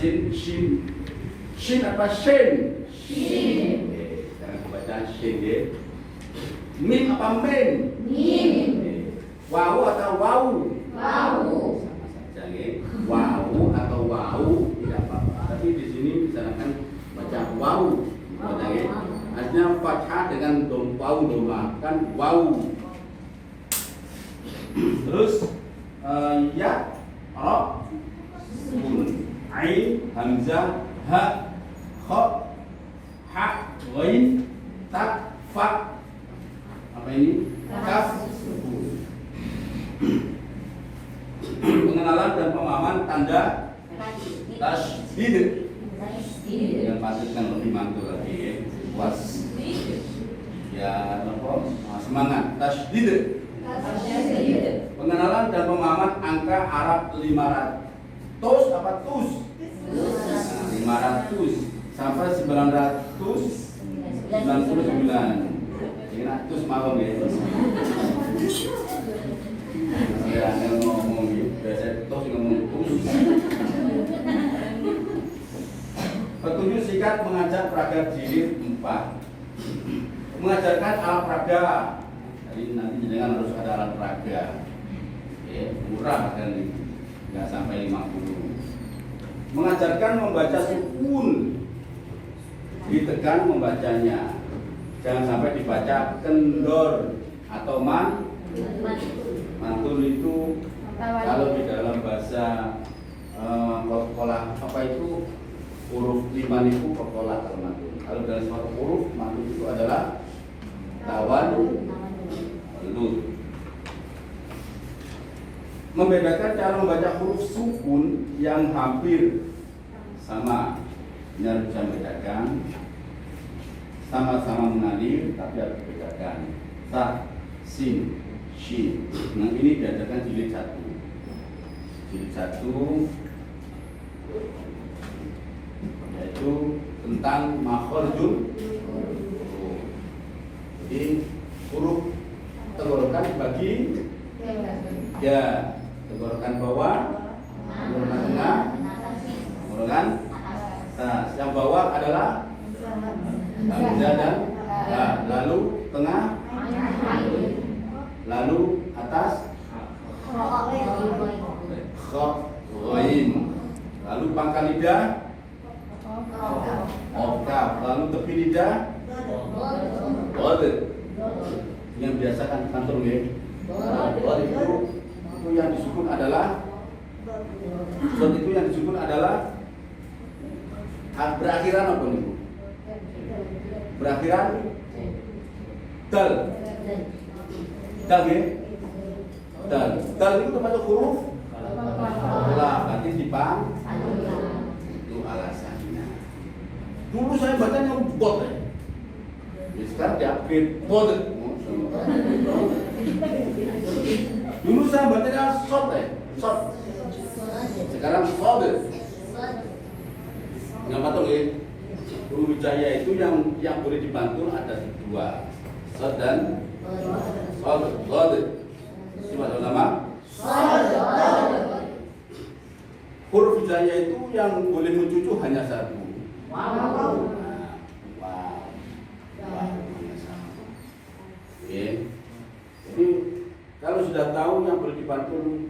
sin, shin. Shin apa shin? Shin. Jangan kebaca shin ya. Mim apa men? Mim. Wau atau wau? Wau. Sama saja ya. Wau atau wau tidak apa-apa. Tapi di sini misalkan baca wau, baca ya. Artinya fathah dengan wau doma kan wau. Terus ya, ra, sun, ain, hamzah, ha, kha, ha, ghain, ta, fa. Apa ini? Kaf. Pengenalan dan pemahaman tanda tasdid. Yang patut kan lebih mantul lagi. Was. Ya, apa? Semangat tasdid. Pengenalan dan pemahaman angka Arab 500 apa tus? 500 sampai 999. Kira tus malam ya. Saya ngomong gitu, biasa tus ngomong tus. Petunjuk singkat mengajak praga jilid 4. Mengajarkan alat praga. Jadi nanti jangan harus ada alat peraga, ya, murah kan, nggak sampai 50. Mengajarkan membaca sukun, ditekan membacanya, jangan sampai dibaca kendor atau mantul itu kalau di dalam bahasa kokolah apa itu huruf 5 itu kokolah kalau mantul. Kalau dalam suatu huruf mantul itu adalah tawan. Membedakan cara membaca huruf sukun yang hampir sama. Ini harus bisa membedakan. Sama-sama mengalir tapi harus dibedakan. Ta, sin, shin. Nah ini diajarkan jilid 1. Jilid 1 yaitu tentang makhrajul. Jadi huruf tenggorokan dibagi ya, tenggorokan bawah, tenggorokan tengah, tenggorokan atas. Yang bawah adalah hamzah dan ya, lalu tengah, lalu atas kha, ghain, lalu pangkal lidah oktav, lalu tepi lidah dod. Yang biasa kan kantor ya. Dod itu yang disukun adalah berakhiran apa nih? Berakhiran dal. Dal ya? Dal. Dal itu termasuk huruf lah, berarti dipang. Itu alasannya. Dulu saya bacanya bot ya. Sekarang diupgrade bot. Dulu saya bacanya short ya, short. Sekarang short. Nggak patut ya. Huruf Wijaya itu yang boleh dibantu ada 2, short dan short. Cuma nama. Huruf Wijaya itu yang boleh mencucu hanya 1. Wow. Jadi kalau sudah tahu yang boleh dibantu,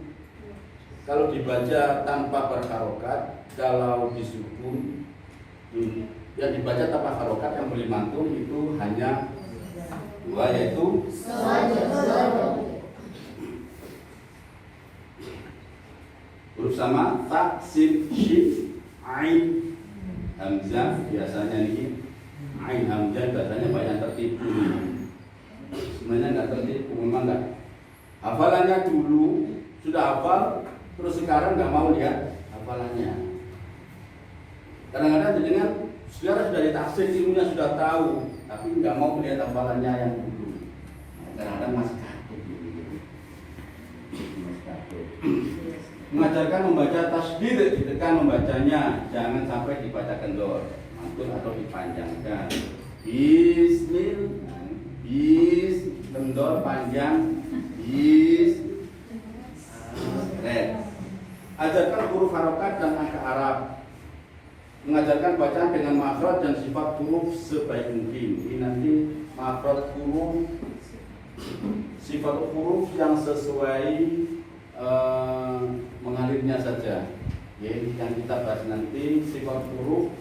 kalau dibaca tanpa berharokat, kalau disukun, yang dibaca tanpa harokat yang boleh mantul itu hanya 2, yaitu huruf sama ta, sin, shin, ain, hamzah. Biasanya ini ain hamzah biasanya banyak tertipu. Sebenarnya nggak tertipu, memang nggak. Hafalannya dulu sudah hafal, terus sekarang nggak mau lihat hafalannya. Kadang-kadang dengan saudara sudah ditafsir, ilmunya sudah tahu, tapi nggak mau melihat hafalannya yang dulu. Kadang-kadang masih takut. Mengajarkan membaca tasdid, ditekan membacanya, jangan sampai dibaca kendor, mantul atau dipanjangkan. Bismillah. Bis, kendor panjang, bis, red. Ajarkan huruf harokat dan angka Arab. mengajarkan bacaan dengan makhraj dan sifat huruf sebaik mungkin. Ini nanti makhraj huruf, sifat huruf yang sesuai mengalirnya saja. Ya, yang kita bahas nanti sifat huruf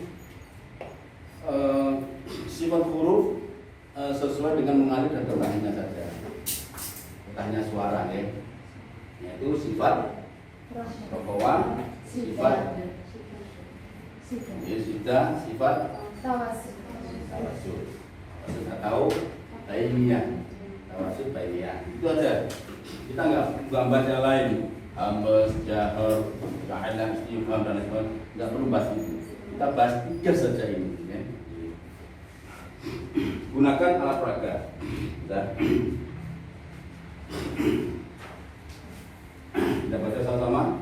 sesuai dengan mengalir dan ketahnya saja. Ketahnya suara ya. Yaitu sifat rokowa, sifat ya sudah, sifat tawasul atau bainiyah. Tawasul bainiyah. Itu aja. Kita nggak baca lain. Hamzah, jahar, ka'ilah, istifham dan lain-lain. Nggak perlu bahas itu. Kita bahas 3 saja ini. Ya. Gunakan alat peraga. Kita baca sama-sama.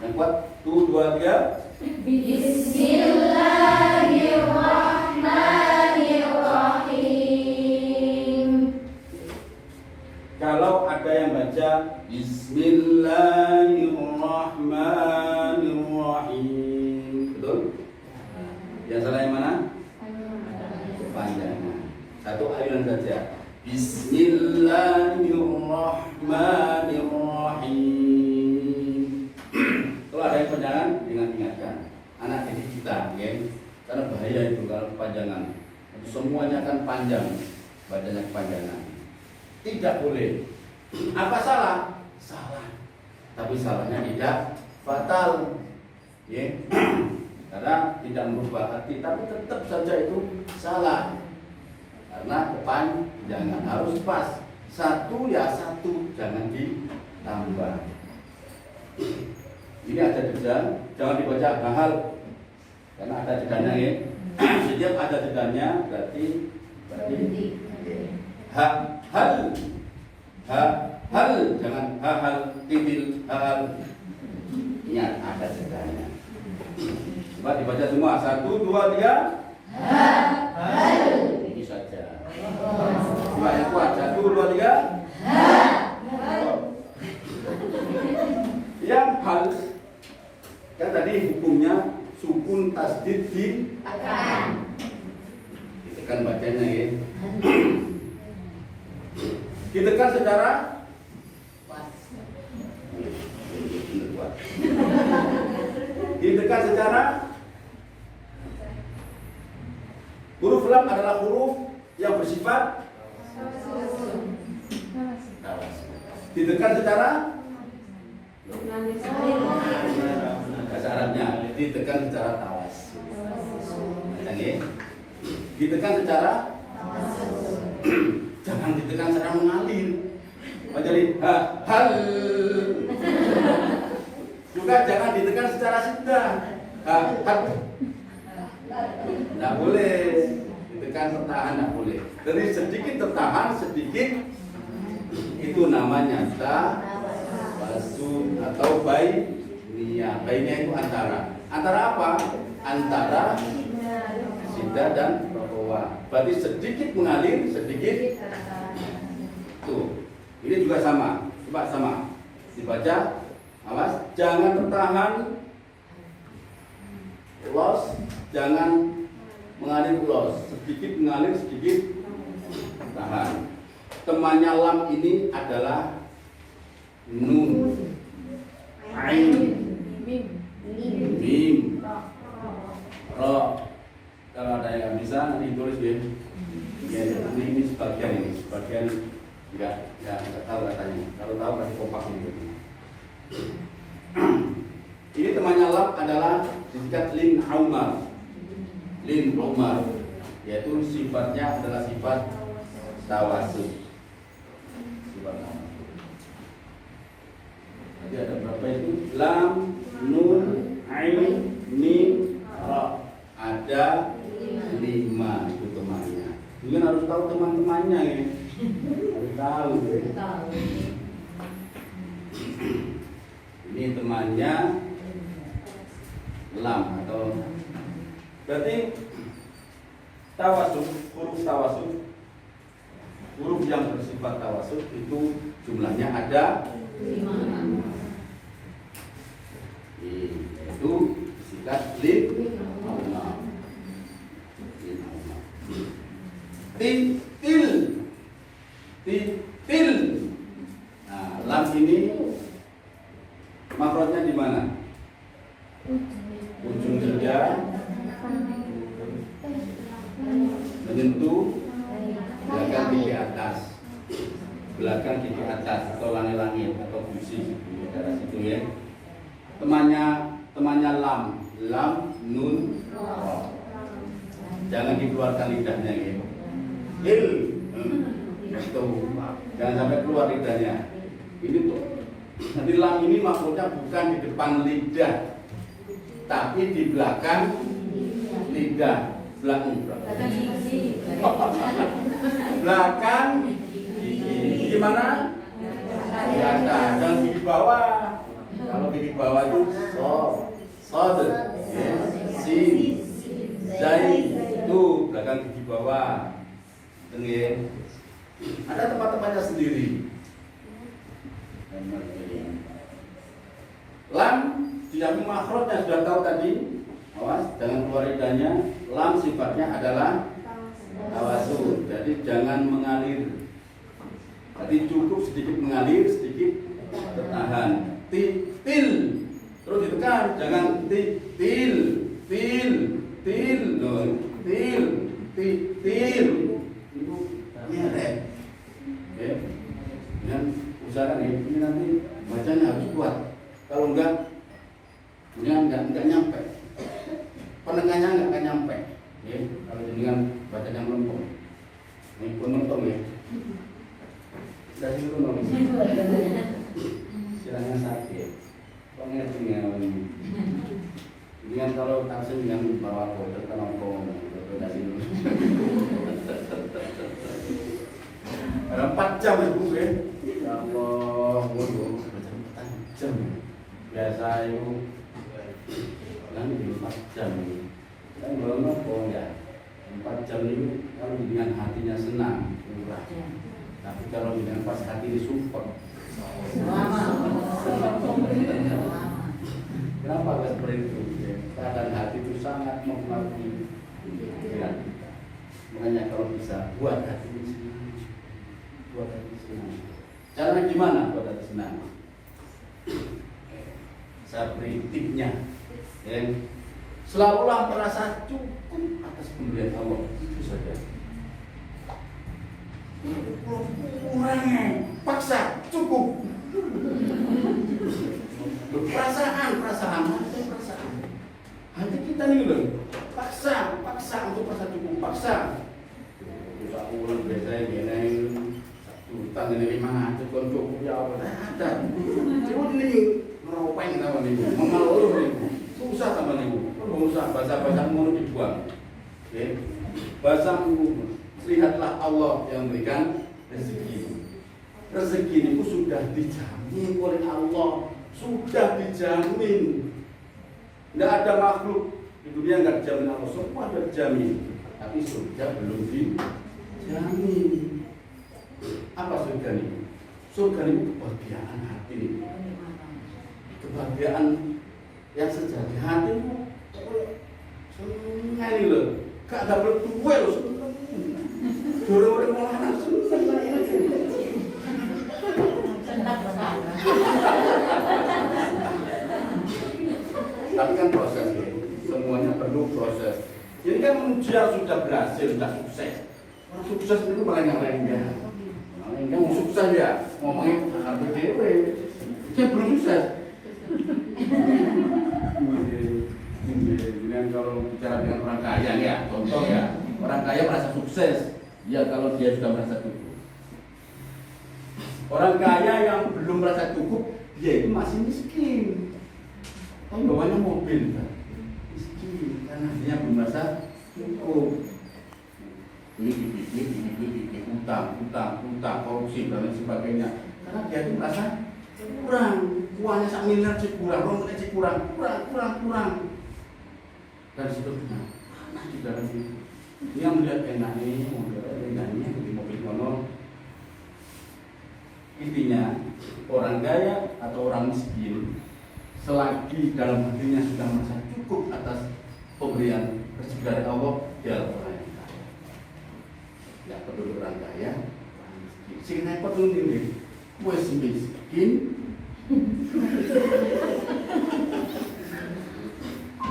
Yang kuat, 1, 2, 3. Bismillahirrahmanirrahim. Kalau ada yang baca Bismillahirrahmanirrahim, betul? Yang salah yang mana? Panjangnya. Satu ayunan saja. Bismillahirrahmanirrahim. Kalau ada yang panjangan, ingatkan anak didik kita, ya. Karena bahaya itu kalau kepanjangan. Semuanya akan panjang, bacanya kepanjangan. Tidak boleh. Apa salah? Salah. Tapi salahnya tidak fatal. Ya. Karena tidak merubah arti, tapi tetap saja itu salah. Karena kepanjangan harus pas. Satu ya satu, jangan ditambah. Ini ada jeda, jangan dibaca hal. Karena ada jedanya ya. Setiap ada jedanya berarti hal, jangan hal, titil, hal. Ingat ada jedanya. Coba dibaca semua. 1, 2, 3. Hal. Ini saja. Coba yang kuat. 1, 2, 3. Yang hal. Kan tadi hukumnya sukun tasdid ditekan bacanya ya. Ditekan secara ditekan secara huruf lam adalah huruf yang bersifat tawas. Ditekan secara bahasa Arabnya ditekan secara tawas. Ditekan secara jangan ditekan secara mengalir. Jadi hal. Juga jangan ditekan secara sudah. Tidak boleh ditekan tertahan, tidak boleh. Jadi sedikit tertahan, sedikit itu namanya tawasul atau bainiyah. Bainiyah itu antara apa? Antara sida dan rokowa. Berarti sedikit mengalir, sedikit tuh. Ini juga sama. Coba sama. Dibaca. Awas, jangan tertahan, los, jangan mengalir los, sedikit mengalir, sedikit tahan. Temannya lam ini adalah nun, ain, mim, ro. Kalau ada yang nggak bisa nanti tulis ya. Ini sebagian nggak tahu katanya. Kalau tahu kasih kompak ini. Ini temannya lam adalah disingkat lin umar, yaitu sifatnya adalah sifat tawasul. Sifat tawasul. Jadi ada berapa itu? Lam, nun, ain, mim, ra. Ada 5 itu temannya. Mungkin harus tahu teman-temannya ya. Harus tahu. Ini temannya lam atau berarti tawasul, huruf yang bersifat tawasul itu jumlahnya ada 5. Yaitu disingkat lin titil. Titil. Nah, lam ini makrotnya di mana? Ujung lidah menyentuh belakang gigi atas, belakang gigi atas atau langit-langit atau gusi di daerah situ ya. Temannya lam, nun, ro. Jangan dikeluarkan lidahnya gitu. Itu jangan sampai keluar lidahnya. Ini tuh. Nanti lam ini maksudnya bukan di depan lidah, tapi di belakang lidah. Belakang gigi gimana? Di atas dan gigi bawah. Kalau gigi bawah itu sod, sin, zai itu belakang gigi bawah. Dengar. Ada tempat-tempatnya sendiri. Lam dijamin makhrajnya sudah tahu tadi. Awas, jangan keluar lidahnya. Lam sifatnya adalah tawasul, jadi jangan mengalir. Jadi cukup sedikit mengalir, sedikit bertahan. Til, terus ditekan, jangan til, itu nyeret. Ya, dengan usahakan ya, ini nanti bacanya harus kuat. Kalau enggak nyampe. Penekannya nggak akan nyampe, ya. Kalau dengan bacanya melempem, ini pun melempem ya. Dari dulu nong, silangnya sakit, pengen tinggal. Dengan kalau taksi dengan bawa kotor kenapa, dari dulu. Ada 4 jam ya bu ya. Ya Allah, waduh, 4 jam. Biasa itu. Kan di 4 jam ini kan belum apa ya 4 jam ini kalau dengan hatinya senang murah, tapi kalau dengan pas hati ini support kenapa gak seperti itu ya? Keadaan hati itu sangat mempengaruhi pikiran kita. Makanya kalau bisa buat hati ini senang, caranya gimana buat hati senang? Saya beri tipnya. Selalulah merasa cukup atas pemberian Allah, itu saja. Kurangnya paksa cukup. Perasaan. Hati kita nih loh, paksa untuk merasa cukup, paksa. Bisa ulang biasanya gini, utang ini 500 kon cukup ya Allah, ada. Cuma ini meropeng sama nih, mengeluh nih. Susah sama ibu, usah bahasa-bahasa dibuang. Okay. Bahasamu, lihatlah Allah yang memberikan rezeki. Rezeki itu sudah dijamin oleh Allah, sudah dijamin. Tidak ada makhluk di dunia nggak dijamin Allah, semua sudah dijamin. Tapi surga belum dijamin. Apa surga ini? Surga ini kebahagiaan hati ini. Kebahagiaan yang sejati hatimu senang ini loh, gak dapet duwe loh, dorong-dorong malah tapi kan proses ya, semuanya perlu proses. Jadi kan ujian sudah berhasil, sudah sukses. Orang sukses itu malah lengah, mau sukses ya, ngomongin RPDW, dia belum sukses. Kemudian kalau bicara dengan orang kaya ya, contoh ya, orang kaya merasa sukses, ya kalau dia sudah merasa cukup. Orang kaya yang belum merasa cukup, dia itu masih miskin. Kalau bawanya mobil, kan? Miskin, karena dia belum merasa cukup. Ini utang, korupsi dan lain sebagainya. Karena dia itu merasa kurang, uangnya 1 miliar kurang, uangnya kurang. Dan seterusnya, mana di dalam itu? Dia melihat enak ini, di mobil kono. Intinya, orang kaya atau orang miskin, selagi dalam hatinya sudah merasa cukup atas pemberian rezeki dari Allah, dia orang yang kaya. Tidak penduduk orang kaya, orang miskin. Sing repot ngene. Wis miskin.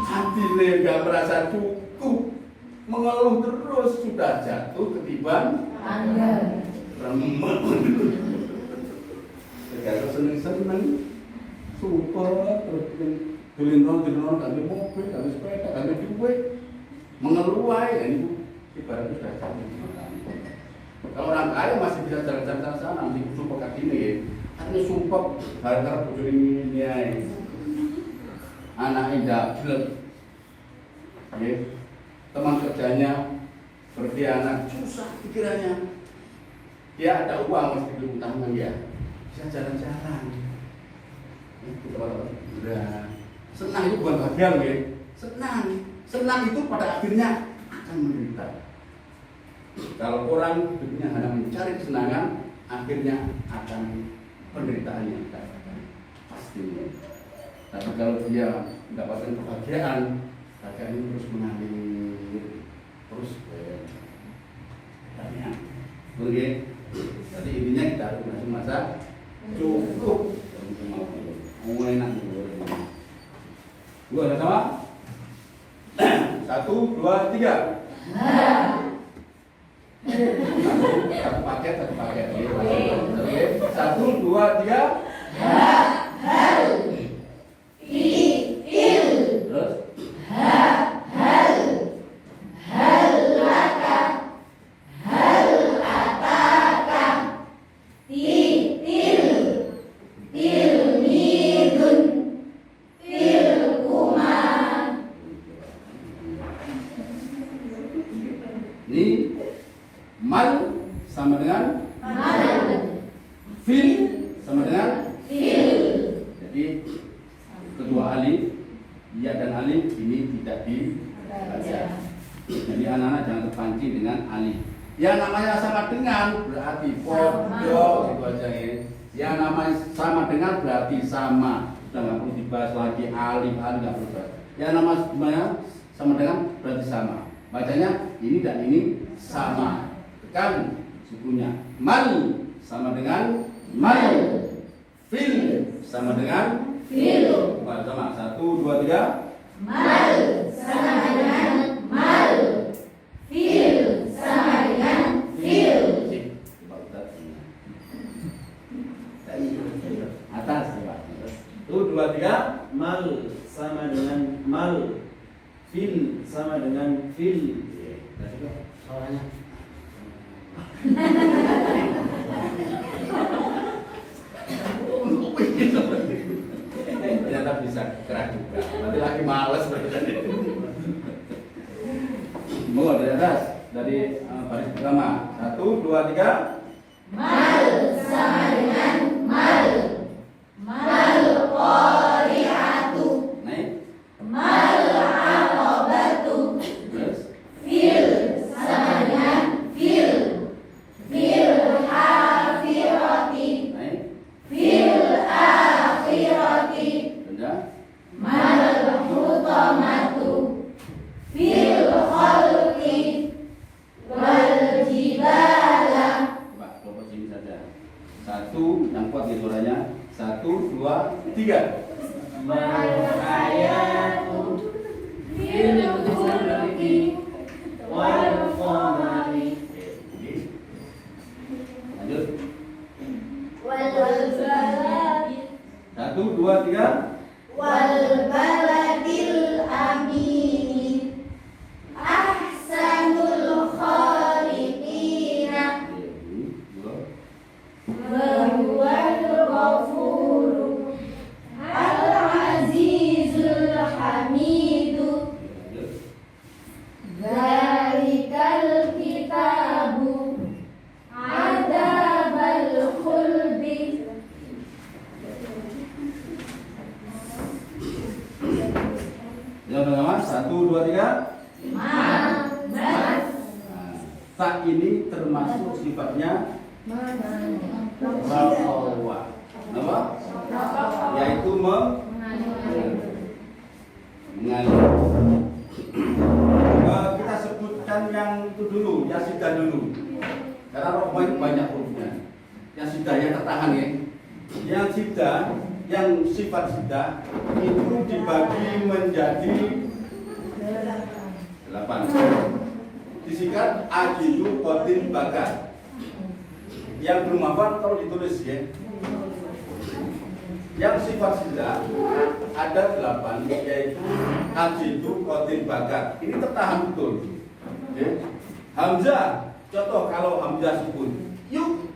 Hatinya gak merasa cukup, mengeluh terus, sudah jatuh ketiban remet. Sekarang seneng-seneng, super, terus dulin-dulin, ganti mobil, ganti sepeda, ganti duit, mengeluh aja, ini ibaratnya sudah jatuh. Kalau orang kaya masih bisa jalan-jalan sana, masih sumpah kaki ini ya. Artinya sumpah, harga bujur ini ya. Anaknya double, ya. Teman kerjanya berkhianat, susah pikirannya. Dia ada uang mesti diutangkan ya, bisa jalan-jalan. Udah senang itu bukan bahagia ya, senang itu pada akhirnya akan menderita. Kalau orang hidupnya hanya mencari kesenangan, akhirnya akan penderitaan yang pasti. Tapi kalau dia mendapatkan kebahagiaan ini terus mengalir, terus banyak. Oke, jadi intinya kita harus masuk masa cukup. Mau enak dulu. Gua ada sama? 1, 2, 3. Satu paket. Oke. 1, 2, 3. Terus? Ini mal sama dengan fil sama dengan jadi kedua alif ya dan alif ini tidak dibaca. Jadi anak-anak jangan terpancing dengan alif. Yang namanya sama dengan berarti podo itu aja ya. Yang namanya sama dengan berarti sama. Sudah nggak perlu dibahas lagi alif nggak perlu dibahas. Yang namanya sama dengan berarti sama. Bacanya ini dan ini sama. Tekan sukunya. Mal sama dengan mal. Fil sama dengan fil. Sama 1, 2, 3. Mal sama dengan mal. Fil sama dengan fil. Atas ya. 1, 2, 3. Mal sama dengan mal. Fil sama dengan fil. Tadi kok suaranya. Ternyata bisa gerak juga. Nanti lagi males berarti. Mau dari atas dari baris pertama. 1, 2, 3. Mal sama dengan mal. Mal qari'atu. Naik. Mal aqabatu. Terus. Fil sama dengan fil. Fil hafirati. Naik. Fil akhirati. Sudah. Mal hutamatu. Fil khalqi. Wal jibala. Coba coba sini saja. 1 yang kuat di suaranya. 1, 2, 3. Mal hayatu. Fil khulqi. Wal qamari. Lanjut. Wal baladi. 1, 2, 3. Wal baladil amin. Ahsanul khaliqina. Wa huwal ghafuru. Al-azizul hamidu. Zalikal kitabu. Adabal khuldi. Ya teman-teman, 1, 2, 3. Mamat. Tak ini termasuk sifatnya rafawa. Apa? Yaitu mengalir. Kita sebutkan yang tuduh dulu, yang sudah dulu. Karena rohma itu banyak hurufnya. Yang sudah yang tertahan ya. Yang sudah, yang sifat sudah itu dibagi menjadi 8. Disingkat ajidu qatin bakat. Yang belum hafal kalau ditulis ya. Yang sifat sudah ada 8, yaitu ajidu qatin bakat. Ini tertahan betul. Ya. Hamzah, contoh kalau Hamzah sukun, yuk.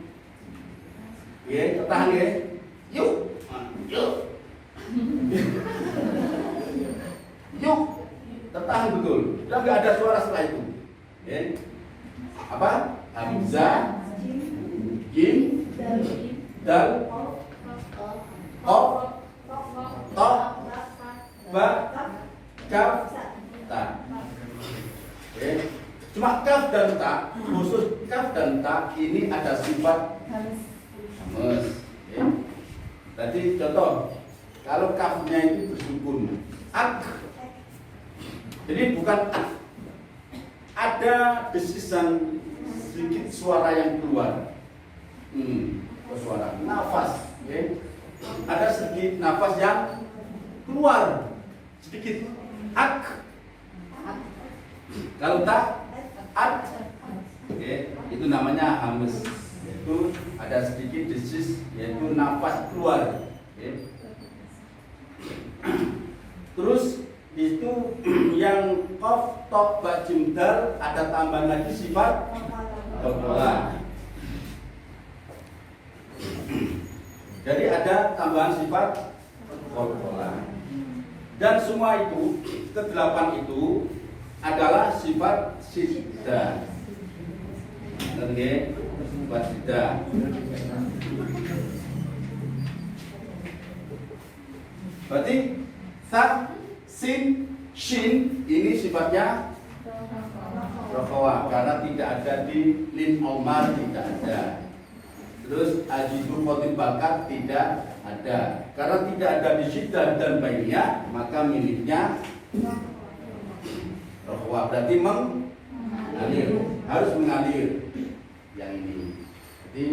Ya, tertahan ya. Yuk. Yuk. Yuk. Tertahan betul. Sudah nggak ada suara setelah itu. Ya. Apa? Hamzah, jim, dal, qaf, ta, ba, kaf, ta. Ya. Cuma kaf dan ta, khusus kaf dan ta ini ada sifat hamas. Ya. Tadi contoh, kalau kafnya itu bersukun, ak. Jadi bukan ak. Ada desisan sedikit suara yang keluar. Suara nafas. Ya. Ada sedikit nafas yang keluar sedikit. Ak. Kalau tak at, itu namanya hamas, yaitu ada sedikit desis, yaitu nafas keluar. Terus itu yang qaf, ta, ba, jim, dal ada tambahan lagi sifat qalqalah. Jadi ada tambahan sifat qalqalah. Dan semua itu ke-8 itu adalah sifat sida. Oke, sifat sida. Berarti sa, sin, shin ini sifatnya rofawa karena tidak ada di lin omar, tidak ada. Terus ajidu qatin bakat tidak ada karena tidak ada di sida dan bainnya, maka miliknya rohwa, berarti mengalir, harus mengalir yang ini. Jadi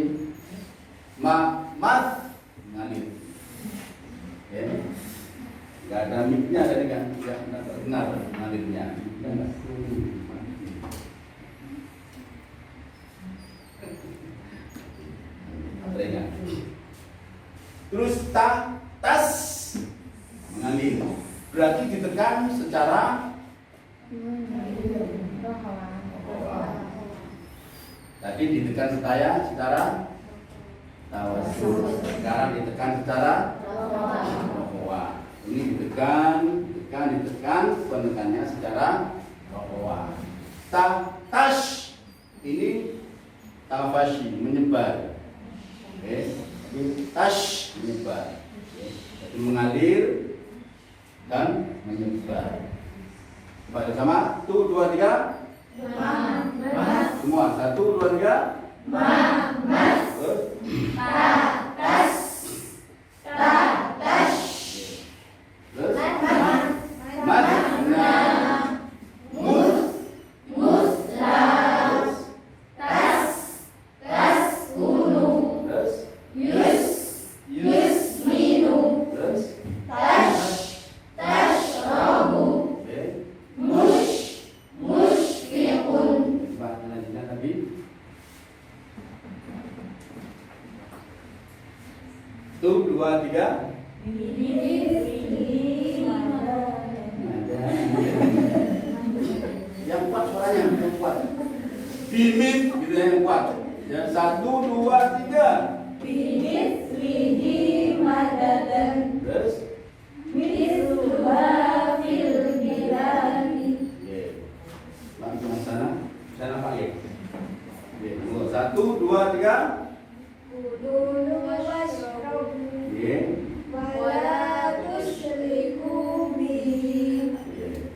mas mengalir. Ya. Enggak ada miknya tadi kan, enggak terdengar mengalirnya. Terus tas mengalir, berarti ditekan secara tadi ditekan secara tawasul, sekarang ditekan secara rohwa. Ini ditekan, penekannya secara rohwa. Tash ini tafashi, menyebar. Tash menyebar, jadi mengalir dan menyebar. Baca sama, 1, 2, 3. Semua, 1, 2, 3. Tas. Terus madna, Musla. Tas ulu. terus Yusminu. terus Tashrabu. Mushfiqun. selanjutnya tadi 1, 2, 3. Yang kuat suaranya, yang kuat. Bimit gitu yang kuat. Ya, 1, 2, 3. Bimithlihi madadan. Terus Mithluha fil biladi. langsung ke sana Pak ya. 1, 2, 3. Kulu washrabu. Wala tusyriku bihi.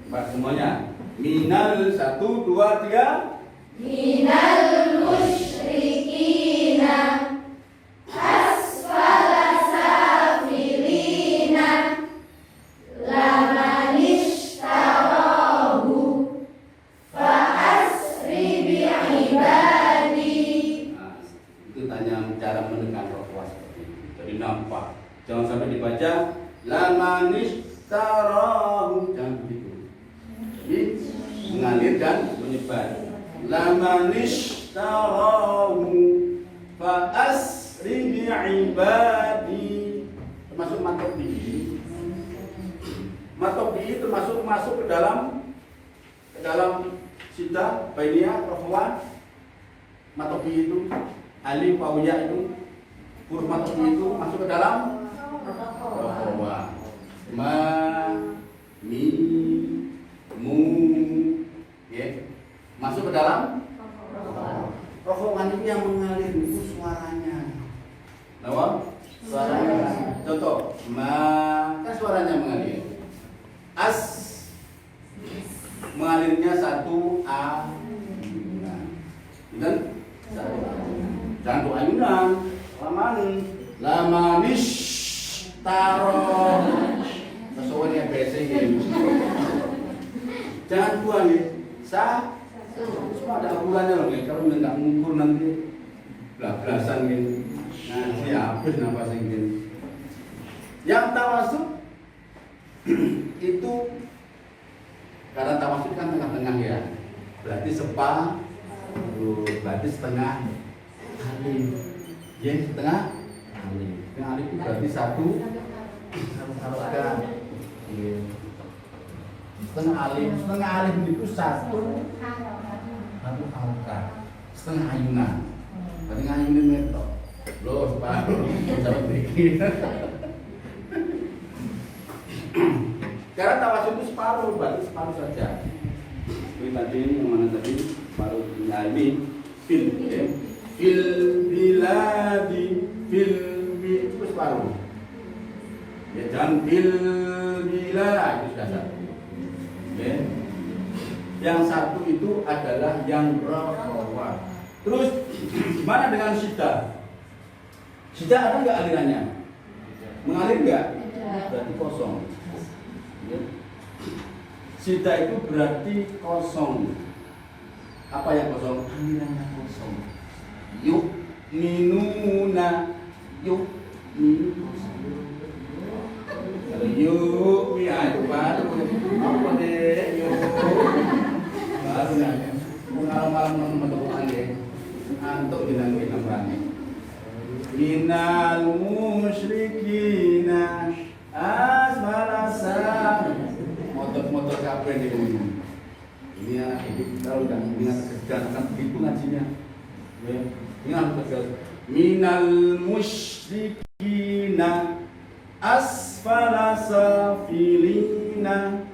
Pak semuanya. Minal 1, 2, 3. Minal musyrikina asfala safilina laman ishtarahu fa asri bi Jangan sampai dibaca lamanishtarahu, jangan begitu. Jadi mengalir dan menyebar. Lamanishtarahu fa asri bi'ibadi, termasuk matobi. Matobi termasuk masuk ke dalam sita bainiyah rohwan. Matobi itu alif wawiyah itu huruf matobi itu masuk ke dalam rohwa. Ma mi mu ya, masuk ke dalam rohwan ini yang mengalir itu suaranya. Nawa? Suaranya. Contoh, ma kan suaranya mengalir. As mengalirnya satu a. Dan jangan tuh ayunan, lamanis taro. Sesuai yang biasa ini. Jangan dua nih, semua ada ukurannya loh. Kalau nggak mengukur nanti belas-belasan gitu. Nanti habis nafas ini. Yang tawasud itu karena tawasud kan tengah-tengah ya. Berarti berarti setengah alif. Ya, setengah alif. Setengah alif itu berarti satu harokat. Setengah alif itu satu harokat. Setengah ayunan. Berarti ngayunin metok. Loh, separuh. Sampai bikin. Karena tawasud itu separuh, berarti separuh saja. Seperti tadi yang mana tadi? Separuh ini fil biladi itu separuh. Ya jangan fil bilad itu sudah satu. Ya. Yang satu itu adalah yang rohwa. Terus gimana dengan sida? Sida ada nggak alirannya? Mengalir nggak? Berarti kosong. Sida itu berarti kosong. Apa yang kosong? Alirannya kosong. Yuk minuna, yuk kosong. Kalau yuk itu baru apa deh? Yuk baru nanya. Malam-malam teman-teman deh. Antuk bilang berani. Minal musyrikina asmalasa. Motor kapan di sini? Ini anak hidup tahu kan? Ingat kegiatan begitu ngajinya. Ingat tegas. Minal musyrikina asfalasa filina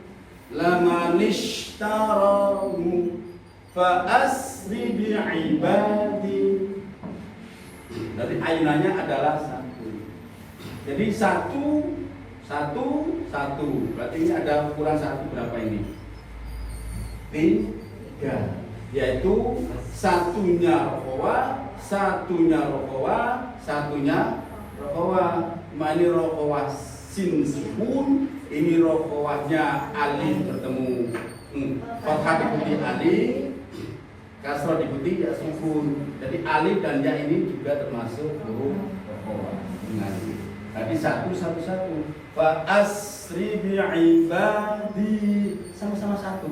lamanishtarahu fa asri bi'ibadi. Jadi ayunannya adalah satu. Jadi satu. Berarti ini ada ukuran satu berapa ini? 3. Yaitu satunya rohwa, satunya rohwa. Ini rohwa sin sukun, ini rohwanya alif bertemu fathah diikuti alif, kasrah diikuti ya sukun. Jadi alif dan ya ini juga termasuk huruf rohwa. Tadi satu. Fa asri bi'ibadi, sama-sama satu.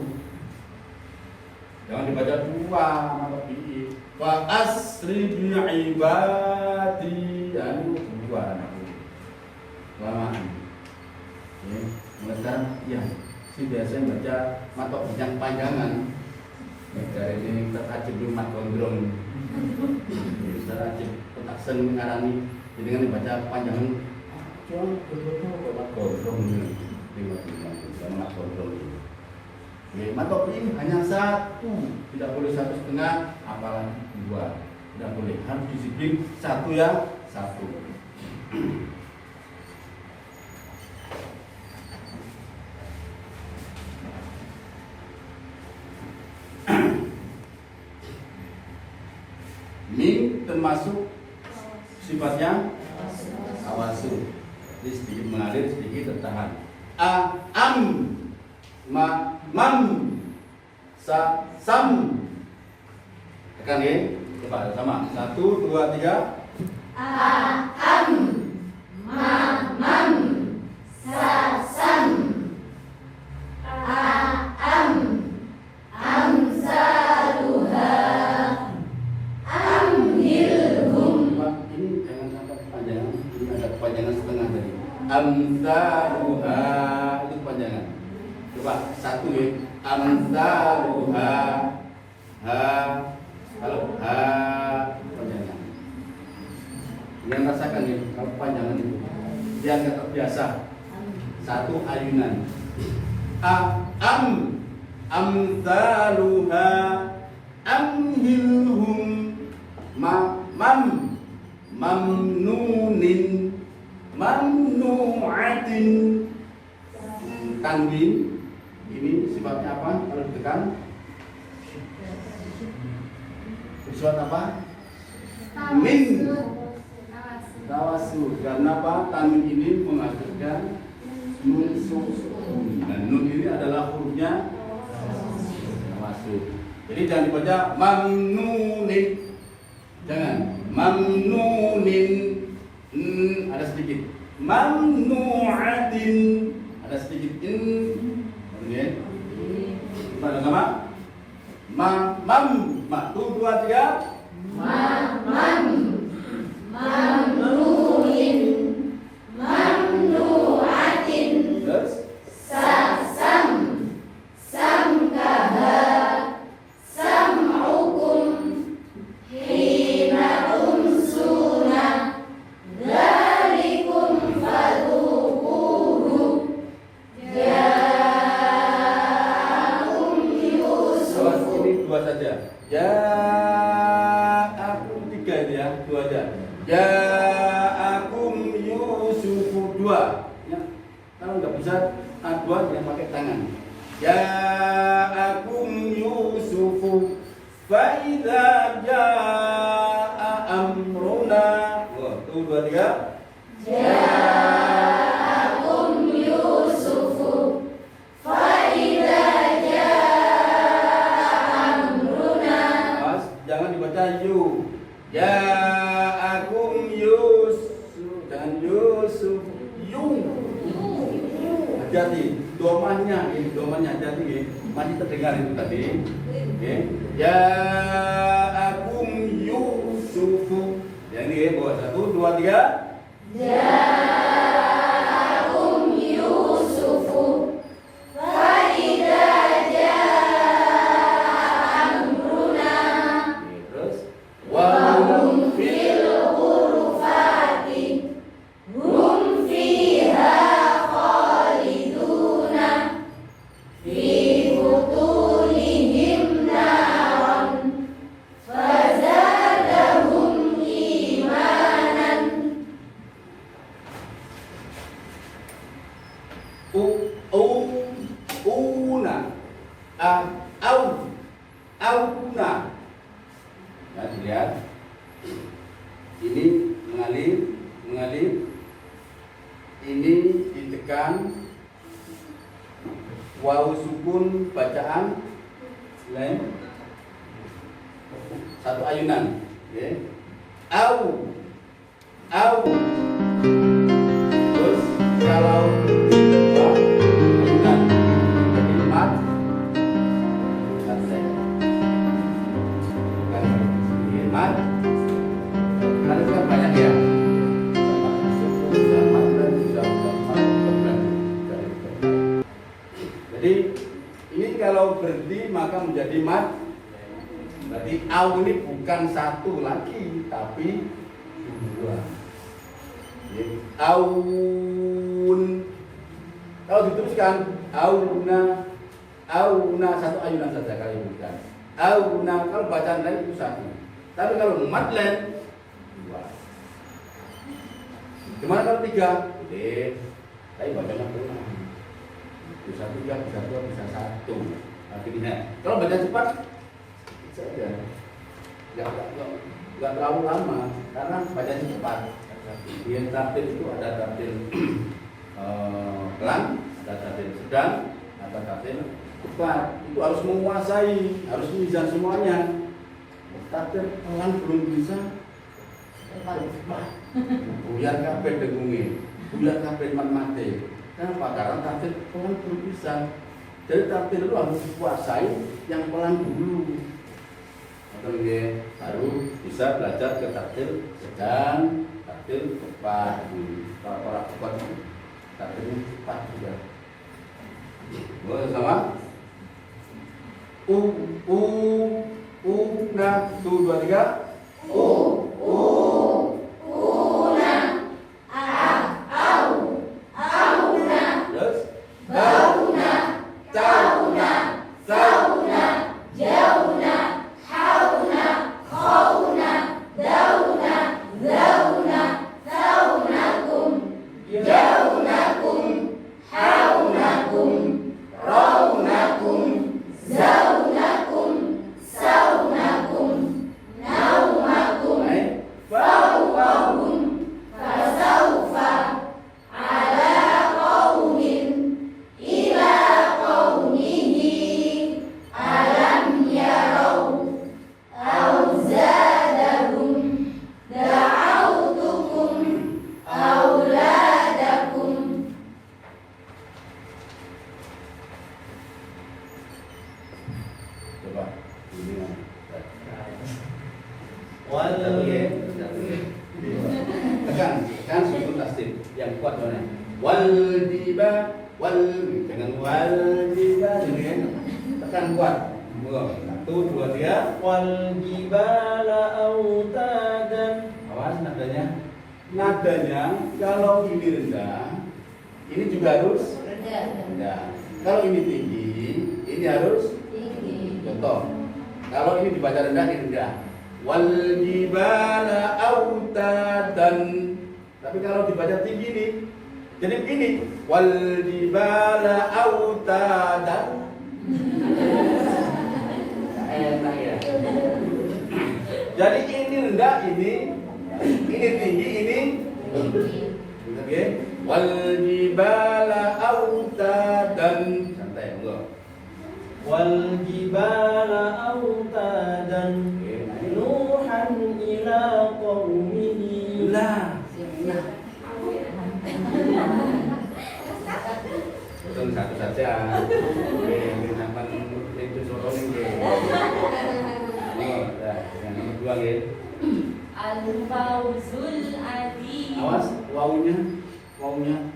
Jangan dibaca dua nama bi. Fa asri bi'ibadi, ya ini dua nama. Lamaan. Ya, mulai sekarang ya, si biasa baca matok yang panjangan. Dari ini terajib di mat gondrong. Terajib petaksen ngarani. Jadi dengan dibaca panjangan. Jangan betul-betul mat gondrong ini. Mat gondrong ini. Ya, matok ini hanya satu. Tidak boleh 1,5, apalagi 2. Tidak boleh. Harus disiplin satu ya, satu. Mim termasuk sifatnya tawasul. Jadi sedikit mengalir, sedikit tertahan. Am, mam, sam. Tekan ya, coba sama. 1, 2, 3. Am, mam. amsaluha itu kepanjangan. Coba satu ya, amsaluha. Ha, kalau ha kepanjangan. Yang rasakan ya, kalau kepanjangan itu dia nggak terbiasa. Satu ayunan. Amsaluha amhilhum mamnunin mamnu'atin. Tanwin ini sifatnya apa? Kalau ditekan sifat apa? Min tawasul. Karena apa? Tanwin ini menghasilkan nun sukun. Dan nun ini adalah hurufnya tawasul. Jadi jangan dibaca mamnunin. Jangan mamnunin. Ada sedikit. Mamnu'atin. Ada sedikit kemudian pada nama tuh 2 3 mamnuin mamnuatin terus samkaha sam'ukum hina tumsuna dzalikum fadhuquhu ja'akum Yusuf. ini 2 saja. Ya aku 3 ya, 2 aja. Ya akum Yusufu 2. Ya. Kalau nggak bisa A2 yang pakai tangan. Ya akum Yusufu fa idza jaa amruna. Oh, tuh 2 3. Ja'akum Yusufu fa idza jaa amruna. Mas, jangan dibaca yu. Ya akum Yusuf, jangan Yusuf. Yung. Hati-hati, domanya ini domanya hati-hati ya. Masih terdengar itu tadi. Oke. Ya akum Yusufu. Yang ini ya, bawa 1 2 3. Ja'akum Yusufu fa idza jaa amruna Terus wa hum fil ghurfati hum fiha khaliduna fi butunihim naran fazadahum imanan. una auna. Nah, dilihat. Ini mengalir. Ini ditekan. Waw sukun bacaan lain. 1 ayunan. Oke. Au. Terus kalau dua ayunan jadi mat. Mat. Karena itu kan banyak ya. Jadi ini kalau berhenti maka menjadi mat. Berarti au ini bukan 1 lagi tapi 2. Aun. Kalau diteruskan auna 1 ayunan saja kali bukan. Auna kalau bacaan lain itu 1. Tapi kalau mat lain 2. Gimana kalau 3? Boleh. Tapi bacanya benar. Bisa 3, bisa 2, bisa 1. Akhirnya kalau baca cepat saja. Enggak terlalu lama karena bacanya cepat. Di tartil itu ada tartil pelan, ada tartil sedang, ada tartil cepat. Itu harus menguasai, harus mizan semuanya. Tartil pelan belum bisa. Buyar kabeh dengunge, buyar kabeh mate. Kenapa? Karena tartil pelan belum bisa. Jadi tartil itu harus dikuasai yang pelan dulu. Baru bisa belajar ke tartil sedang, tartil cepat. Para cepat Tapi cepat juga. Boleh sama? Nah, 1, 2, 3. Terus? Coba ini tekan sukun tasdid yang kuat mana? Wal diba dengan wal diba dengan tekan kuat. 1, 2, 3. Wal jibala autadan. Awas nadanya. Nadanya kalau ini rendah, ini juga harus rendah. Kalau ini tinggi, ini harus contoh. Kalau ini dibaca rendah, ini rendah. Wal jibala autadan. Tapi kalau dibaca tinggi nih, jadi begini. Wal jibala autadan. Enak ya. Jadi ini rendah, ini tinggi, ini oke. Wal jibala autadan. Santai, enggak. Wal jibala autadan. Nuhan ila qaumihi. Nah. Betul satu saja. Oke, kenapa itu soalnya gitu. Oh, dah. Yang nomor 2 ya. Al-fawzul adzim. Awas wawunya.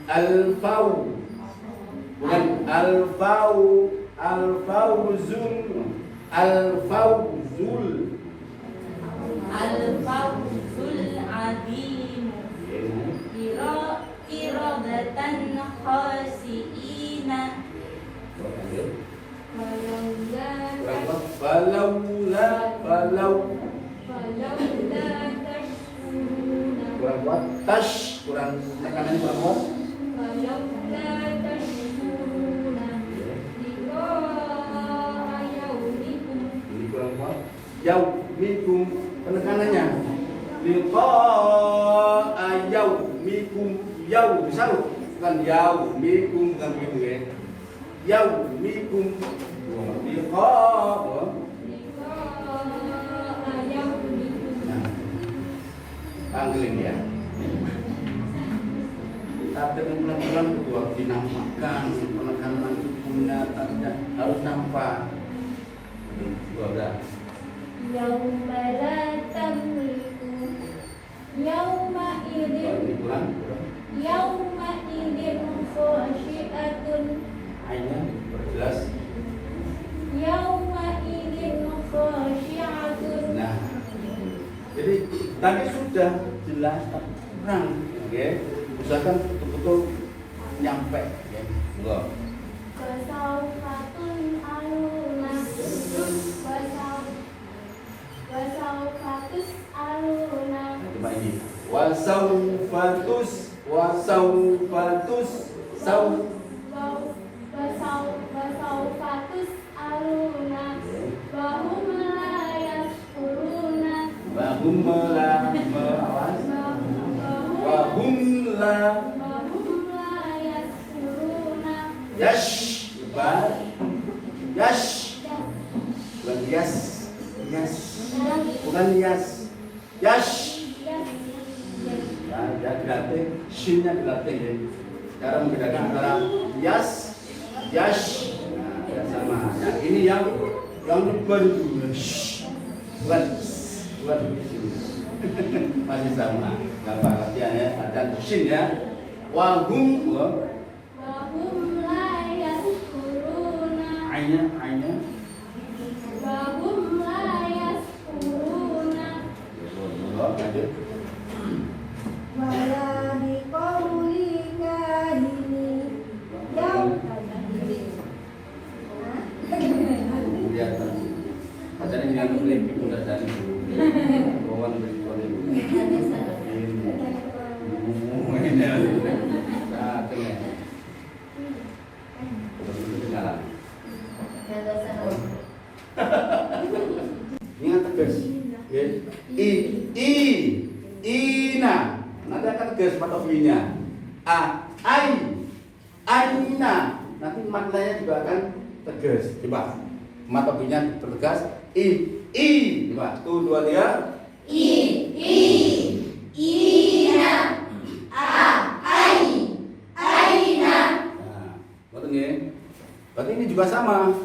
Al-faw. Bukan al-faw. Al-fawzul. Al-fawzul. Al-fawzul adzim. Iradatan khasiina. Falau tashkuruna. Kurang kuat. Kurang tekanannya kurang kuat. Falau tashkuruna. Liqa'a yaumikum. Ini kurang kuat. Yaumikum penekanannya. Liqa'a yaumikum. Yau disalut, bukan yaumikum, bukan begitu ya. Yaumikum. Liqa'a yaumikum. Nah, panggilin dia. Tapi pelan-pelan itu harus dinampakkan, penekanan punya harus nampak. Udah. Yauma la tamliku. Yauma idin. Kurang. Yauma idin khashi'atun. Ainnya berjelas. Yauma idin khashi'atun. Nah, jadi tadi sudah jelas tapi kurang, oke? Usahakan betul-betul nyampe, ya. Enggak. Wasaufatun aluna. Wasaufatus aluna. Nah, coba ini. Wasaufatus Wasaufatus aluna. Wahum la yashkuruna. Wahum la yashkuruna. yash bukan yas bukan yas yash. Nah, ya dilatih, shinnya dilatih ya. Cara membedakan antara yash. Nah, ya sama. Yang ini yang baru bukan masih sama. Gampang latihan ya. Latihan shin ya. Wahum Wahum la yaskuruna. Ainnya Wahum la yaskuruna. lanjut. Wala biqauli kahini yaum Kemudian bacanya dengan klik udah jadi kawan berikutnya ingat tegas ya. Ina nanti akan tegas matofinya aina nanti maknanya juga akan tegas. Coba matofinya tertegas coba 1, 2, 3 ina aina. nah betul nggih. Berarti ini juga sama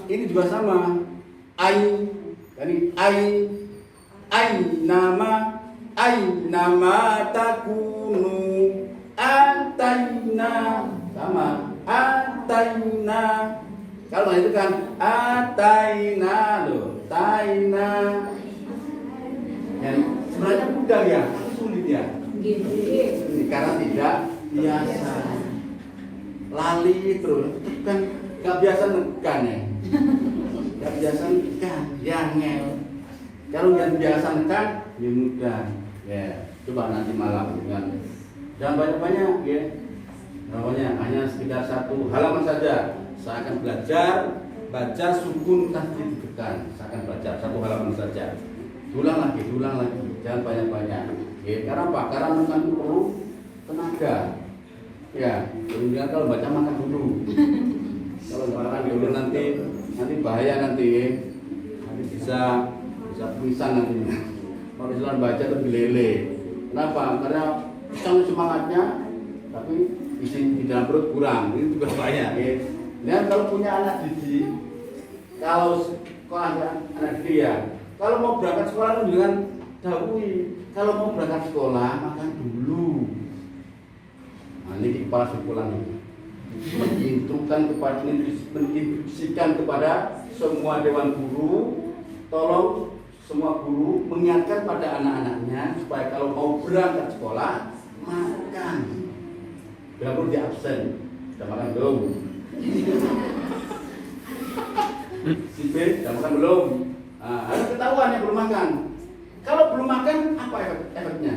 nama takunu ataina sama ataina. Kalau itu kan ataina loh, taina. Yang sebenarnya mudah ya, sulit ya. Ini karena tidak biasa. Lali terus, kan gak biasa nekan ya. Gak biasa nekan, ngel. Kalau yang biasa nekan, ya mudah. Ya, coba nanti malam dengan jangan banyak-banyak ya. Namanya hanya sekitar 1 halaman saja. Saya akan belajar baca sukun tasdid ditekan. Saya akan belajar 1 halaman saja. Ulang lagi, jangan banyak-banyak. Ya, karena apa? Karena bukan perlu tenaga. Ya, kemudian kalau baca makan dulu. Kalau makan dulu nanti bahaya nanti bisa pingsan nantinya. Kalau misalnya baca lebih lele. Kenapa? Karena semangatnya, tapi isi di dalam perut kurang. Ini juga banyak. Ya. Dan kalau punya anak didik, kalau sekolah anak didik ya, kalau mau berangkat sekolah dengan dahului. Kalau mau berangkat sekolah makan dulu. Nah, ini kepala sekolah ini menginstruksikan kepada semua dewan guru, tolong semua guru mengingatkan pada anak-anaknya supaya kalau mau berangkat sekolah makan. Bila perlu di absen, sudah makan belum? Si B, sudah makan belum? Nah, harus ketahuan yang belum makan. Kalau belum makan, apa efeknya?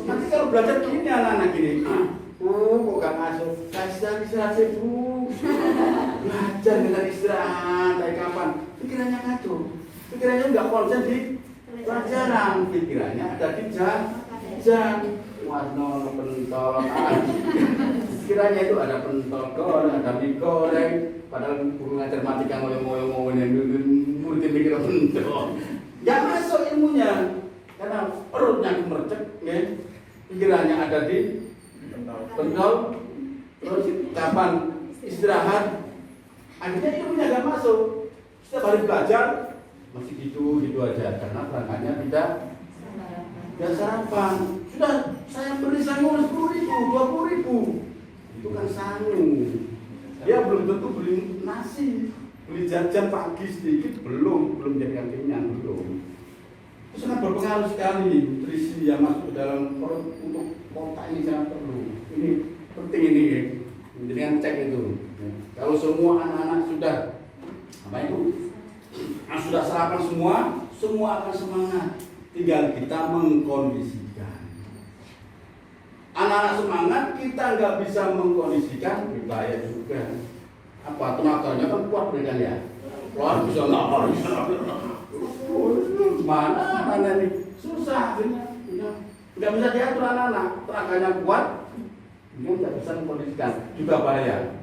Nanti kalau belajar gini anak-anak gini, kok gak masuk? Kasih istirahat Bu. Belajar dengan istirahat, kayak kapan? Pikirannya kacau. Pikirannya nggak konsen di pelajaran. Pikirannya ada di jam. Warna pentol. Pikirannya itu ada pentol goreng, ada mie goreng. Padahal guru ngajar matematika ngoyong-ngoyong yang murid mikir pentol. Nggak masuk ilmunya. Karena perutnya gemercek, ya. Pikirannya ada di pentol. Terus kapan istirahat? Akhirnya ilmunya nggak masuk. Setiap hari belajar masih gitu aja karena perangkatnya tidak sarapan. Sudah saya beli sangu 10.000, 20.000. Itu kan sangu. Dia belum tentu beli nasi, beli jajan pagi sedikit belum jadi kenyang belum. Itu sangat berpengaruh sekali nutrisi yang masuk ke dalam perut untuk otak ini sangat perlu. Ini penting ini ya. Dengan cek itu. Kalau semua anak-anak sudah apa itu? Sudah sarapan semua akan semangat. Tinggal kita mengkondisikan. Anak-anak semangat, kita nggak bisa mengkondisikan, bahaya juga. Apa tenaganya kan kuat mereka ya? Kuat bisa mana ini susah akhirnya. Nggak bisa diatur anak-anak. Tenaganya kuat, ini nggak bisa mengkondisikan. Juga bahaya.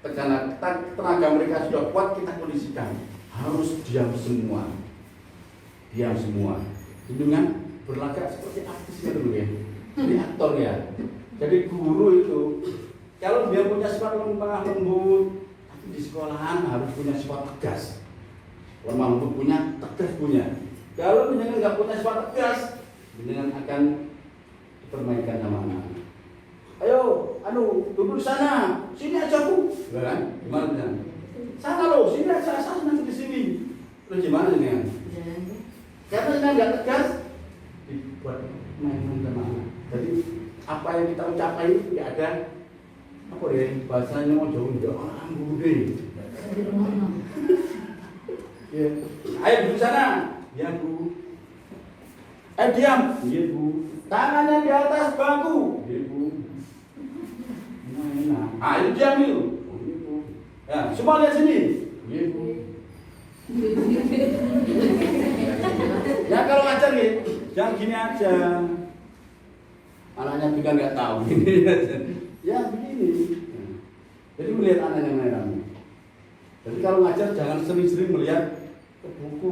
Tenaga mereka sudah kuat, kita kondisikan. Harus diam semua. Dengan berlagak seperti artisnya dulu ya. Jadi aktor ya. Jadi guru itu kalau dia punya sifat lemah lembut, tapi di sekolahan harus punya sifat tegas. Lemah lembut punya, tegas punya. Kalau dengan nggak punya sifat tegas, dengan akan dipermainkan sama anak. Ayo, duduk di sana. Sini aja Bu. Enggak kan? Gimana dia? Sana loh, sini aja, saya nanti di sini. Terus gimana ini kan? Karena kita nggak tegas, dibuat main-main sama anak. Jadi apa yang kita ucapkan itu tidak ada apa ya bahasanya mau jauh orang bude. Ya. Ayo duduk sana. Ya Bu. Diam. Iya Bu. Tangannya di atas bangku. Iya Bu. Nah, ayo diam itu. Oh, iya Bu. Ya, semua lihat sini. Iya Bu. Ya kalau ngajar nih, jangan gini aja. Anaknya juga nggak tahu. Ya begini. Jadi melihat anaknya merah. Jadi kalau ngajar jangan sering-sering melihat ke buku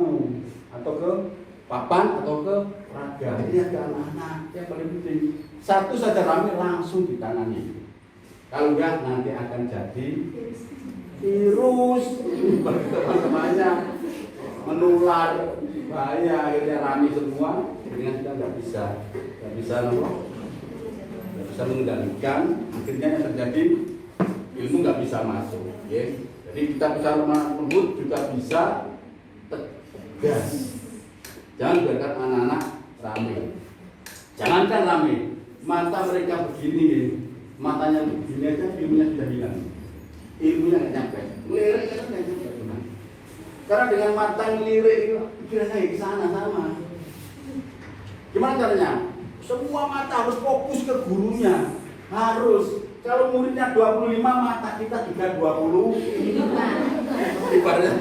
atau ke papan atau ke raga. Ini ada anak-anak yang paling penting. Satu saja rame langsung ditangani. Kalau enggak nanti akan jadi virus bagi teman-temannya, menular, bahaya, akhirnya rame semua. Dengan kita nggak bisa mengendalikan. Akhirnya yang terjadi ilmu nggak bisa masuk. Ya. Jadi kita bisa lembut juga bisa tegas. Jangan biarkan anak-anak rame. Jangankan rame, mata mereka begini, matanya begini aja, ilmunya sudah hilang. Ilmunya nggak nyampe. Lirik kan nggak nyampe. Karena dengan mata ngelirik itu pikirannya ke sana sama. Gimana caranya? Semua mata harus fokus ke gurunya. Harus. Kalau muridnya 25, mata kita juga 20. Ibaratnya.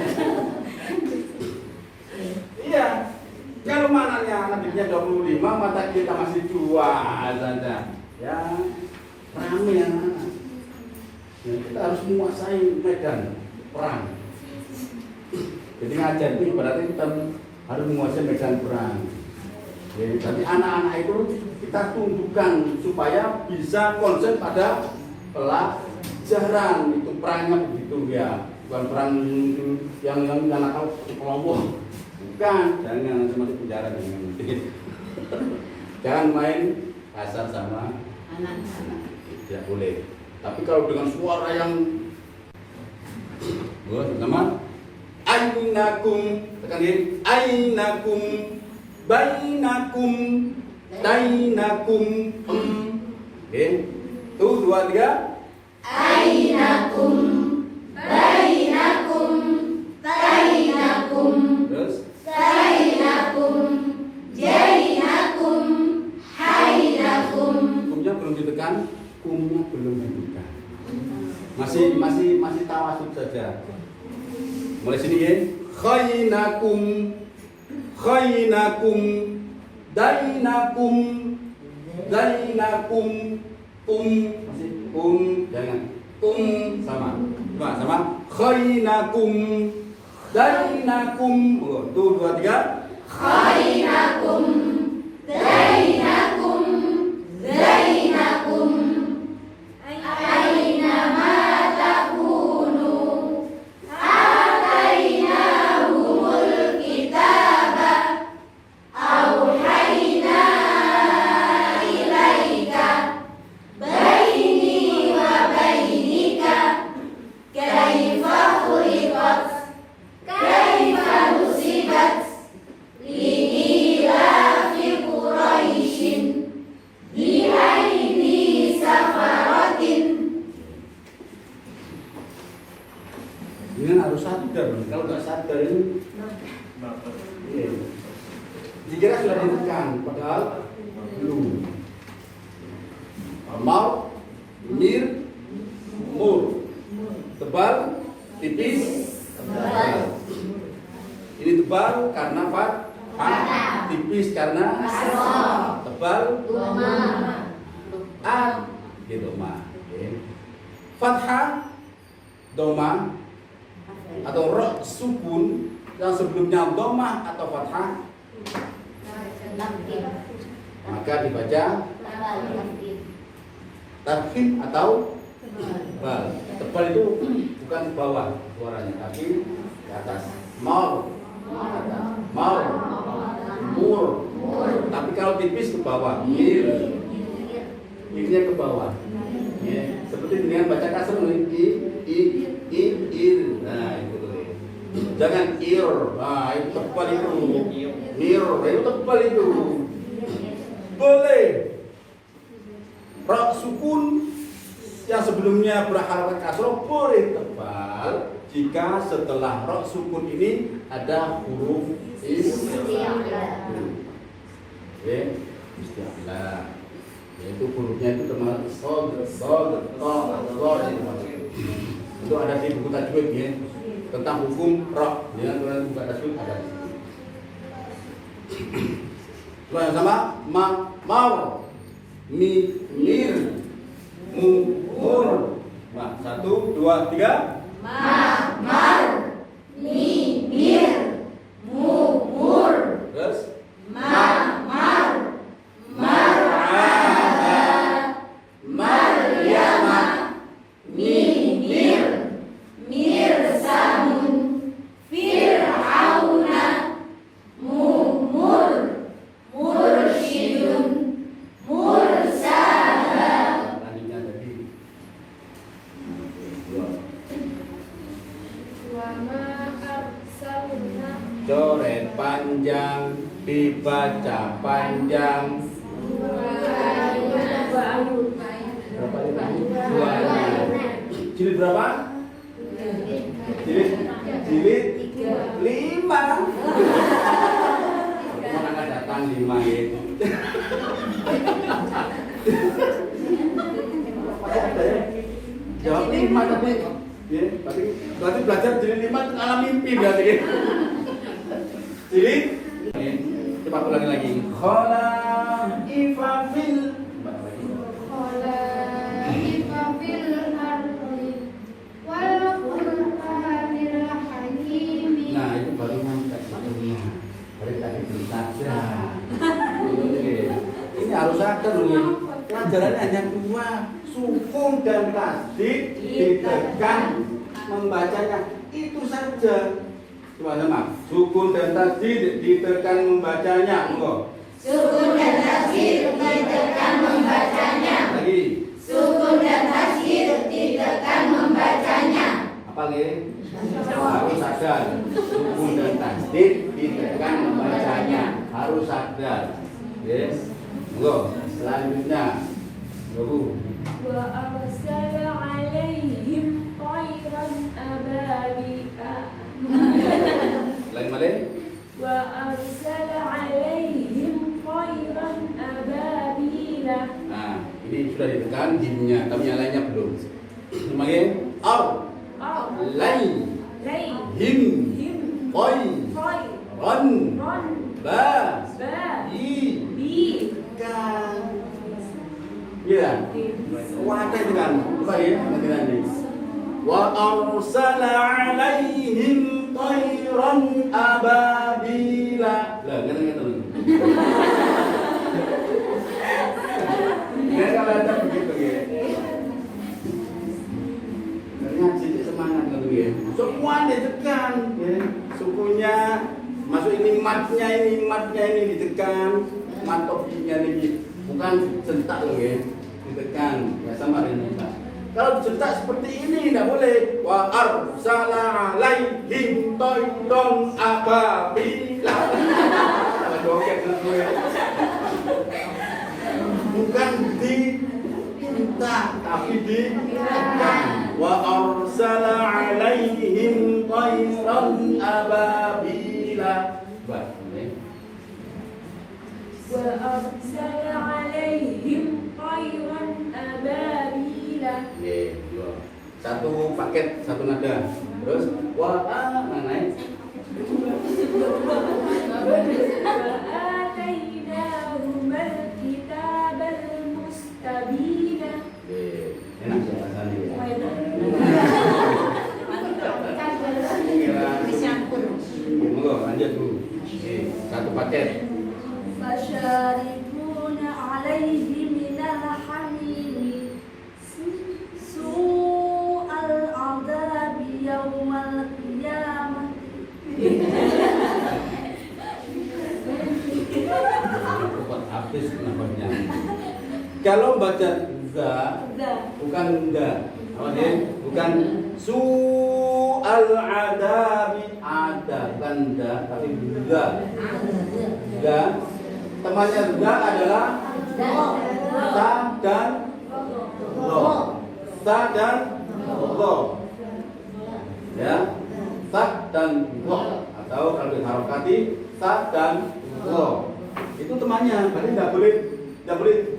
Iya. Kalau mananya nadiknya 25, mata kita masih 2 saja. Ya, rame anak-anak. Ya, kita harus menguasai medan perang. Jadi ngajar itu ibaratnya kita harus menguasai medan perang. Jadi anak-anak itu kita tundukkan supaya bisa konsen pada pelajaran. Itu perangnya begitu ya, bukan perang yang nakal kelompok. Bukan, jangan masuk penjara dengan jangan main kasar sama anak-anak, tidak boleh. Tapi kalau dengan suara yang sama ainakum, tekan ini ainakum, bainakum, dainakum, oke, tuh 2, 3. Ainakum, bainakum, dainakum, Terus dainakum, jainakum, hainakum. kumnya belum ditekan, kumnya belum ditekan. Masih tawasud saja. Mulai sini ya. Khainakum, khainakum, dainakum, dainakum, masih jangan sama. Coba sama. Khainakum, dainakum. Tuh 2, 3. Khainakum, dainakum, dainakum. Aina ma takunu, atainahumul kitaba, auhayna ilaika, baini wa bainika, kaifa khuliqat, kaifa nusibat, li'ilafi Quraisyin, bi'aini safaratin. Ini harus sadar. Kalau nggak sadar ini dikira sudah ditekan, padahal belum. Mau, mir, mur, tebal, tipis, tebal. Ini tebal karena fathah, tipis karena tebal, doma. Fathah, doma, atau ro sukun yang sebelumnya doma atau fathah, maka dibaca tarhim atau tebal. Tebal itu bukan ke bawah suaranya, tapi ke atas. Mau, mur. Tapi kalau tipis ke bawah, mir. irnya ke bawah. Ya, seperti dengan baca kasar ir. Nah, itu tuh. Jangan ir. Nah, itu tebal itu. Mir, itu tebal itu. Boleh. Ra sukun yang sebelumnya berharakat kasroh boleh tebal jika setelah ra sukun ini ada huruf isti'la. Yaitu hurufnya itu termasuk sod, itu ada di buku tajwid ya, tentang hukum ra dengan tulisan buku tajwid ada. Coba yang sama mar, mir, mur. Nah, 1, 2, 3. Mar, mir, mur. Terus Mar, Maryama, mir, Samun, Fir'auna, mursyidun, mursala. tadinya tadi. Wa ma arsalna Coret panjang, dibaca panjang. Berapa ini? 2. Jilid berapa? Jilid 5. Mana akan datang 5 ya? Jawab 5 tapi ya, berarti belajar jilid 5 alam mimpi berarti ya. Jilid coba ulangi lagi. Ifafil. Khalaifa fil ardi wal qur'anil hakim. Nah, itu baru ngangkat satunya. Dari tadi belum sadar. Ini harus sadar loh ini. Pelajarannya hanya 2, sukun dan tasdid ditekan membacanya. Itu saja. Coba sama. Sukun dan tasdid ditekan membacanya. Enggak. Sukun dan tasdid ditekan membacanya. Lagi. Sukun dan tasdid ditekan membacanya. Apa lagi? Harus sadar. Sukun dan tasdid ditekan membacanya. Harus sadar. Yes. Monggo. Selanjutnya. Monggo. Wa arsala alaihim tayran ababi'a. Lain malih. Wa arsala alaihim tayran ababila. Nah, ini sudah ditekan himnya, tapi yang lainnya belum. Sebagai lain, him, koi, ron, ba, i, kan. Ya, wadah itu kan. Coba ya, nanti. Wa arsala alaihim tayran ababila. Lah, ngerti. Ya kalau ada begitu ya. Ngaji itu semangat gitu ya. Semua ditekan ya. Sukunya masuk ini matnya ini ditekan, matopinya ini bukan sentak loh ya. Ditekan ya sama ini Pak. Kalau dicetak seperti ini tidak boleh. Wa arsala alaihim tayran ababila. Kalau doket gitu ya. Bukan diminta tapi ditekan. Wa arsala alaihim tayran ababila. Baik. Wa arsala alaihim tayran ababila. Oke, 2. Satu paket, satu nada. Terus wa naik. Atainahumal kitabal mustabina. Oke, enak ya rasanya ya. Monggo lanjut dulu. Oke, satu paket. Fasyaribuna alaihi minal hamimi su'al adabi yawmal qiyamah. Cepat habis nafasnya. Kalau baca za, Za. bukan da, apa dia? Bukan su'al adabi ada, bukan da, tapi za. Za. Temannya za adalah ta dan lo. Ta dan lo. Ya, ta dan lo. Atau kalau diharokati ta dan lo. Itu temannya, berarti tidak boleh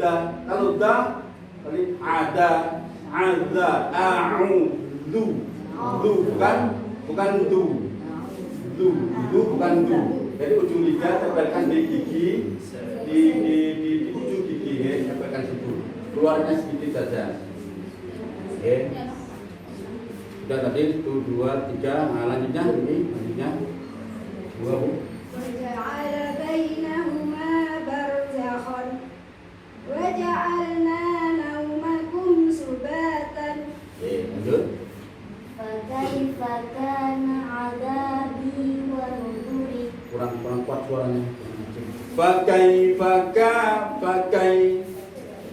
da. Kalau da, berarti ada, du, bukan du, bukan du. Jadi ujung lidah tempelkan di gigi, di ujung gigi, ya, tempelkan situ. Keluarnya sedikit saja. Oke. Sudah tadi 1, 2, 3. Nah, lanjutnya 2. وجعل بينهما برزخا وجعلنا نومكم سباتا Oke, lanjut. فكيف كان عذابي ونذري Kurang kuat suaranya. Pakai.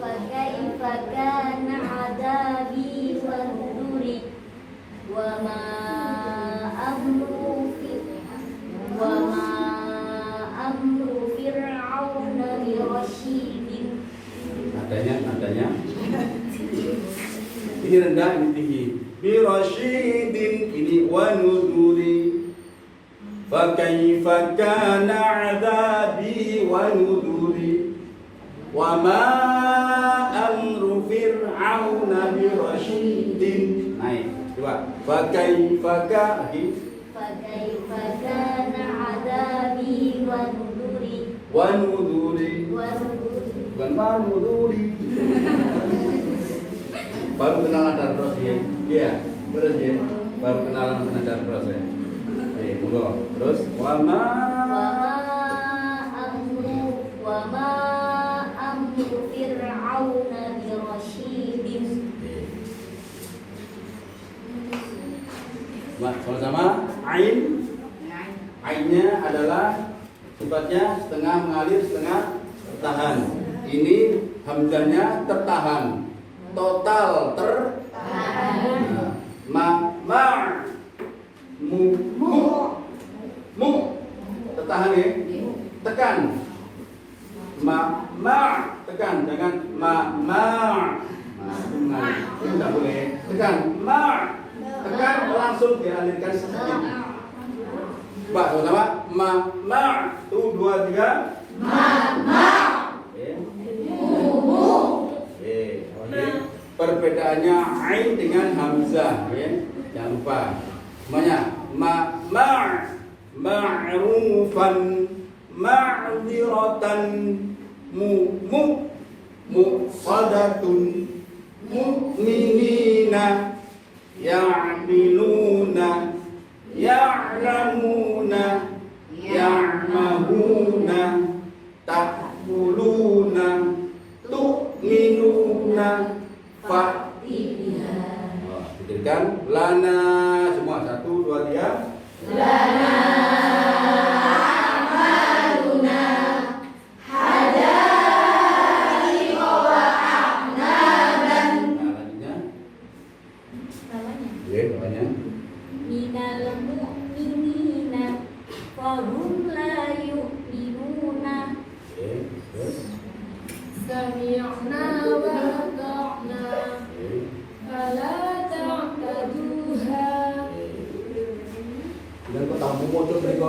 فكيف كان عذابي ونذري وما أمر فرعون برشيد. Nadanya. Ini rendah, ini tinggi. Birasyidin, ini wanuduri. Fakaifa kana adzabi wanuduri. Wa ma amru fir'auna birasyidin. Naik, coba. Fakaifa lagi. فكيف كان عذابي ونذري Wanuduri. Bukan wanuduri. Baru kenalan dan terus ya. Iya, terus ya. Baru kenalan dan terus ya. Monggo. Terus wama وما أمر فرعون برشيد. sama-sama ain. Ainnya adalah sifatnya setengah mengalir, setengah tertahan. Ini hamzahnya tertahan. Total tertahan. Mu tertahan ya. Tekan. Tekan, jangan itu tidak boleh. Tekan tekan langsung dialirkan sedikit. Pak, sama 1, 2, 3. Perbedaannya ain dengan hamzah ya. Jangan lupa. Semuanya ma'rufan ma'dziratan muqaddatun mu'minina ya'minuna ya'lamuna ya'mahuna ta'kuluna tu'minuna fa'tiha. Pikirkan lana semua 1, 2, 3. Lana amaluna hadaiqa wa a'naban. Namanya minal mu'minina fahum la yu'minuna sami'na wa ata'na fala ta'taduha. Dan kok tamu motor mereka